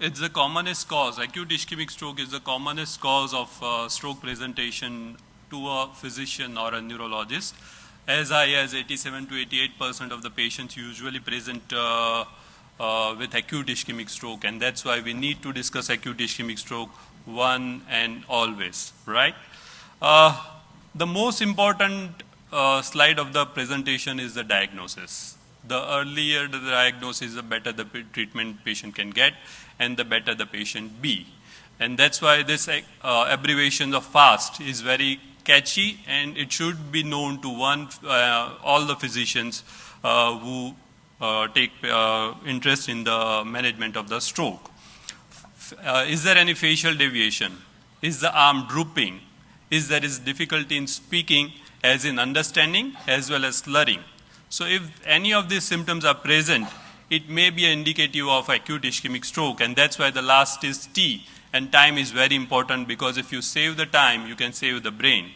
It's the commonest cause. Acute ischemic stroke is the commonest cause of stroke presentation to a physician or a neurologist. As high as 87 to 88% of the patients usually present with acute ischemic stroke, and that's why we need to discuss acute ischemic stroke one and always, right? The most important slide of the presentation is the diagnosis. The earlier the diagnosis, the better the treatment patient can get, and the better the patient be. And that's why this abbreviation of FAST is very catchy, and it should be known to all the physicians who take interest in the management of the stroke. Is there any facial deviation? Is the arm drooping? Is there difficulty in speaking, as in understanding, as well as slurring? So if any of these symptoms are present, it may be indicative of acute ischemic stroke, and that's why the last is T, and time is very important, because if you save the time, you can save the brain.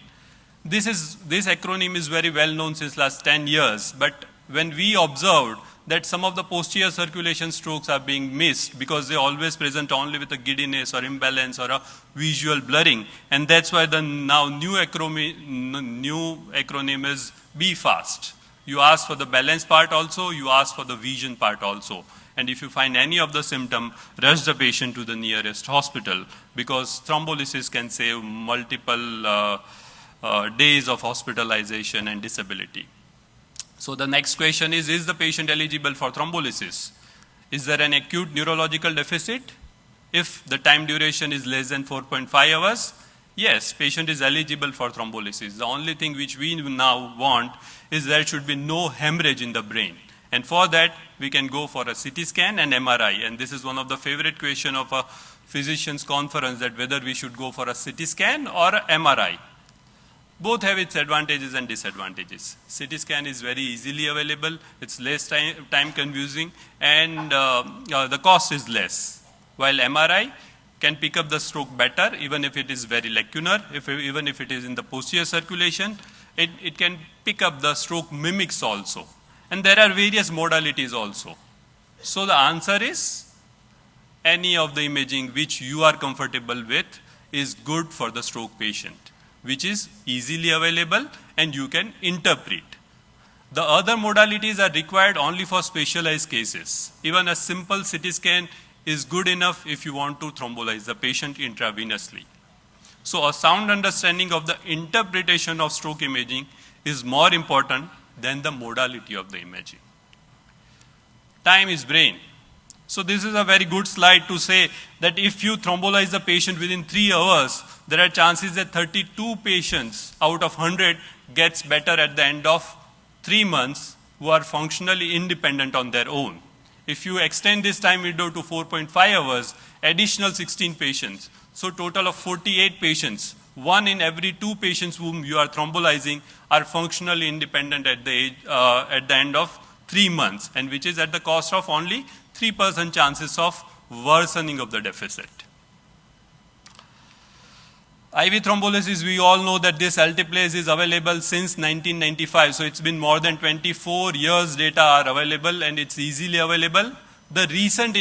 This acronym is very well known since last 10 years, but when we observed that some of the posterior circulation strokes are being missed because they always present only with a giddiness or imbalance or a visual blurring, and that's why the new acronym is BFAST. You ask for the balance part also, you ask for the vision part also. And if you find any of the symptom, rush the patient to the nearest hospital, because thrombolysis can save multiple days of hospitalization and disability. So the next question is the patient eligible for thrombolysis? Is there an acute neurological deficit? If the time duration is less than 4.5 hours, yes, patient is eligible for thrombolysis. The only thing which we now want is there should be no hemorrhage in the brain. And for that, we can go for a CT scan and MRI. And this is one of the favorite questions of a physician's conference, that whether we should go for a CT scan or a MRI. Both have its advantages and disadvantages. CT scan is very easily available, it's less time consuming, and the cost is less. While MRI can pick up the stroke better, even if it is very lacunar, even if it is in the posterior circulation, it can pick up the stroke mimics also. And there are various modalities also. So the answer is any of the imaging which you are comfortable with is good for the stroke patient, which is easily available and you can interpret. The other modalities are required only for specialized cases. Even a simple CT scan is good enough if you want to thrombolize the patient intravenously. So a sound understanding of the interpretation of stroke imaging is more important than the modality of the imaging. Time is brain. So this is a very good slide to say that if you thrombolize the patient within 3 hours, there are chances that 32 patients out of 100 gets better at the end of 3 months who are functionally independent on their own. If you extend this time window to 4.5 hours, additional 16 patients. So total of 48 patients, 1 in every 2 patients whom you are thrombolizing are functionally independent at the end of 3 months, and which is at the cost of only 3% chances of worsening of the deficit. IV thrombolysis, we all know that this Altiplase is available since 1995. So it's been more than 24 years data are available, and it's easily available. The recent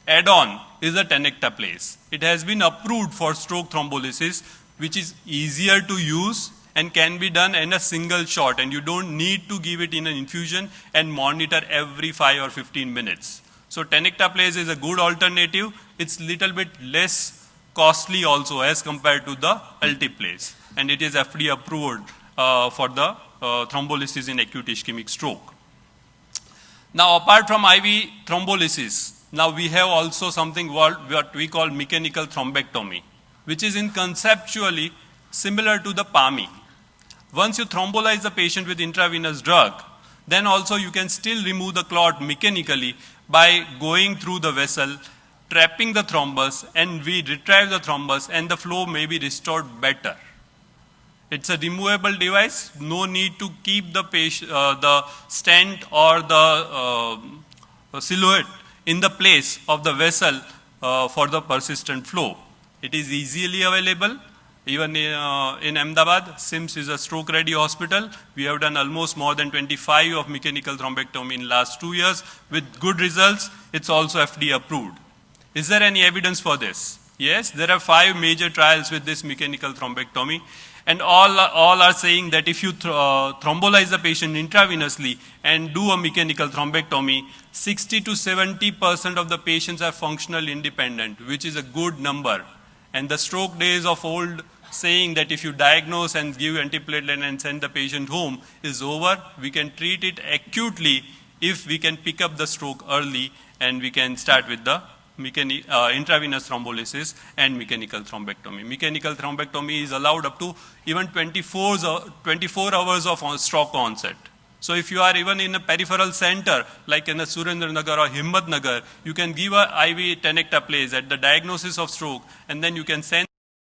add-on is the tenecteplase. It has been approved for stroke thrombolysis, which is easier to use and can be done in a single shot, and you don't need to give it in an infusion and monitor every 5 or 15 minutes. So tenecteplase is a good alternative. It's little bit less costly also as compared to the Altiplase, and it is FDA approved for the thrombolysis in acute ischemic stroke. Now, apart from IV thrombolysis, now we have also something what we call mechanical thrombectomy, which is in conceptually similar to the PAMI. Once you thrombolize the patient with intravenous drug, then also you can still remove the clot mechanically by going through the vessel, trapping the thrombus, and we retrieve the thrombus, and the flow may be restored better. It's a removable device, no need to keep the stent or the silhouette in the place of the vessel for the persistent flow. It is easily available. Even in Ahmedabad, SIMS is a stroke-ready hospital. We have done almost more than 25 of mechanical thrombectomy in last 2 years with good results. It's also FDA approved. Is there any evidence for this? Yes, there are 5 major trials with this mechanical thrombectomy, and all are saying that if you thrombolize the patient intravenously and do a mechanical thrombectomy, 60 to 70% of the patients are functional independent, which is a good number. And the stroke days of old saying that if you diagnose and give antiplatelet and send the patient home is over. We can treat it acutely if we can pick up the stroke early, and we can start with the intravenous thrombolysis and mechanical thrombectomy. Mechanical thrombectomy is allowed up to even 24 hours of stroke onset. So if you are even in a peripheral center, like in a Surendranagar or Himmatnagar, you can give a IV tenecteplase at the diagnosis of stroke, and then you can send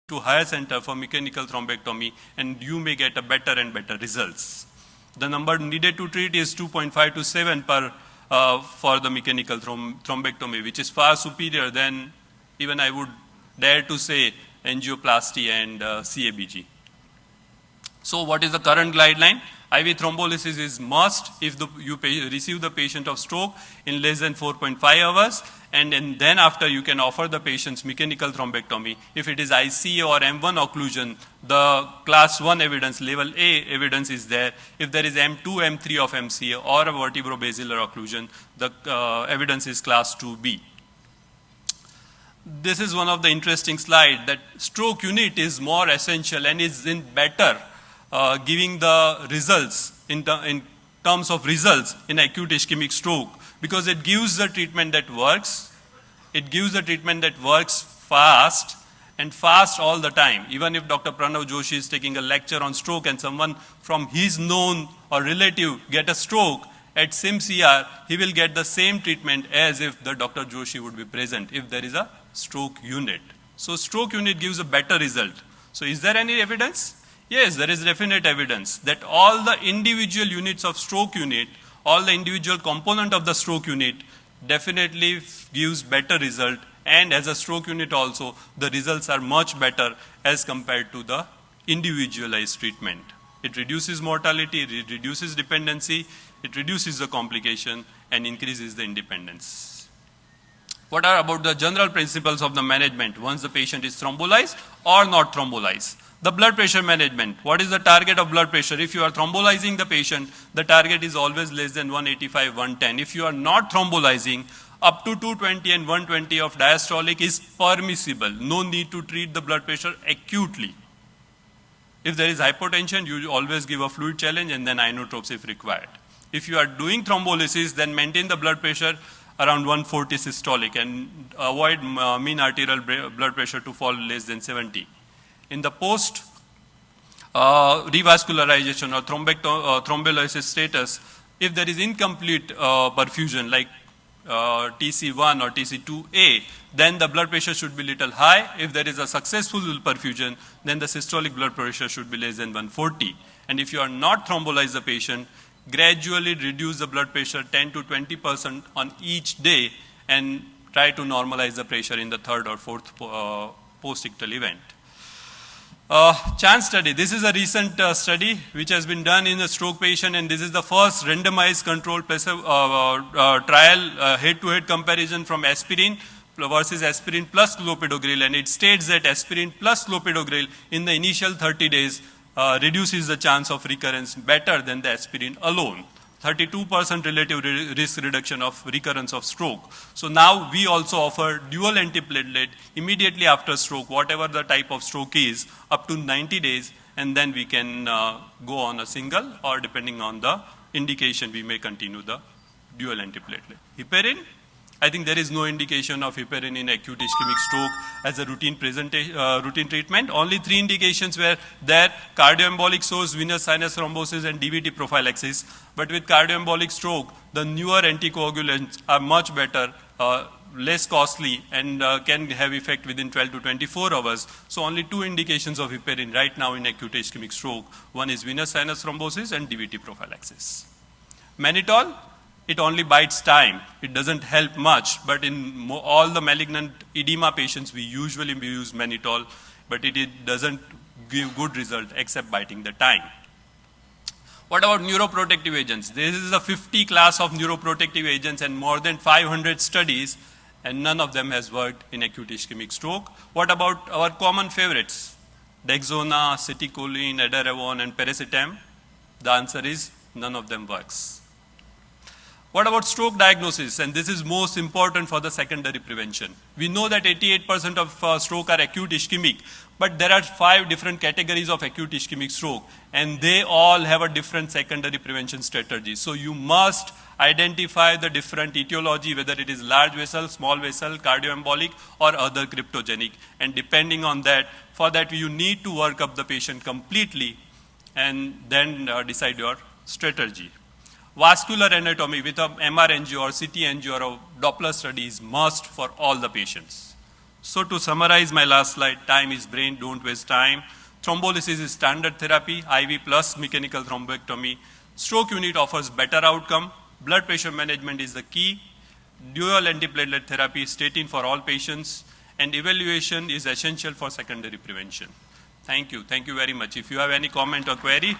to higher center for mechanical thrombectomy, and you may get a better and better results. The number needed to treat is 2.5 to 7 per for the mechanical thrombectomy, which is far superior than, even I would dare to say, angioplasty and CABG. So what is the current guideline? IV thrombolysis is must if you receive the patient of stroke in less than 4.5 hours, and then after you can offer the patients mechanical thrombectomy. If it is ICA or M1 occlusion, the class 1 evidence, level A evidence is there. If there is M2, M3 of MCA or a vertebrobasilar occlusion, the evidence is class 2B. This is one of the interesting slides, that stroke unit is more essential and is in better giving the results in terms of results in acute ischemic stroke, because it gives the treatment that works. It gives the treatment that works fast, and fast all the time. Even if Dr. Pranav Joshi is taking a lecture on stroke and someone from his known or relative get a stroke at SIMCR, he will get the same treatment as if the Dr. Joshi would be present if there is a stroke unit. So stroke unit gives a better result. So is there any evidence? Yes, there is definite evidence that all the individual units of stroke unit, all the individual component of the stroke unit definitely gives better result, and as a stroke unit also, the results are much better as compared to the individualized treatment. It reduces mortality, it reduces dependency, it reduces the complication, and increases the independence. What are about the general principles of the management once the patient is thrombolized or not thrombolized? The blood pressure management. What is the target of blood pressure? If you are thrombolizing the patient, the target is always less than 185, 110. If you are not thrombolizing, up to 220 and 120 of diastolic is permissible. No need to treat the blood pressure acutely. If there is hypotension, you always give a fluid challenge and then inotropes if required. If you are doing thrombolysis, then maintain the blood pressure around 140 systolic and avoid mean arterial blood pressure to fall less than 70. In the post revascularization or thrombolysis status, if there is incomplete perfusion like TC1 or TC2A, then the blood pressure should be little high. If there is a successful perfusion, then the systolic blood pressure should be less than 140. And if you are not thrombolized the patient, gradually reduce the blood pressure 10 to 20% on each day and try to normalize the pressure in the third or fourth post-ictal event. CHANCE study. This is a recent study which has been done in a stroke patient, and this is the first randomized controlled trial head-to-head comparison from aspirin versus aspirin plus clopidogrel, and it states that aspirin plus clopidogrel in the initial 30 days reduces the chance of recurrence better than the aspirin alone. 32% relative risk reduction of recurrence of stroke. So now we also offer dual antiplatelet immediately after stroke, whatever the type of stroke is, up to 90 days, and then we can go on a single, or depending on the indication, we may continue the dual antiplatelet. Heparin, I think there is no indication of heparin in acute ischemic stroke as a routine treatment. Only 3 indications were there: cardioembolic source, venous sinus thrombosis, and DVT prophylaxis. But with cardioembolic stroke, the newer anticoagulants are much better, less costly, and can have effect within 12 to 24 hours. So only 2 indications of heparin right now in acute ischemic stroke. One is venous sinus thrombosis and DVT prophylaxis. Mannitol, it only bites time. It doesn't help much, but in all the malignant edema patients, we usually use mannitol, but it doesn't give good result except biting the time. What about neuroprotective agents? This is a 50 class of neuroprotective agents and more than 500 studies, and none of them has worked in acute ischemic stroke. What about our common favorites? Dexona, citicoline, edaravone, and paracetam? The answer is none of them works. What about stroke diagnosis? And this is most important for the secondary prevention. We know that 88% of stroke are acute ischemic, but there are 5 different categories of acute ischemic stroke, and they all have a different secondary prevention strategy. So you must identify the different etiology, whether it is large vessel, small vessel, cardioembolic, or other cryptogenic. And depending on that, for that you need to work up the patient completely and then decide your strategy. Vascular anatomy with a MR angio or CT angio or a Doppler study is must for all the patients. So to summarize my last slide, time is brain, don't waste time. Thrombolysis is standard therapy, IV plus mechanical thrombectomy. Stroke unit offers better outcome. Blood pressure management is the key. Dual antiplatelet therapy, statin for all patients. And evaluation is essential for secondary prevention. Thank you. Thank you very much. If you have any comment or query,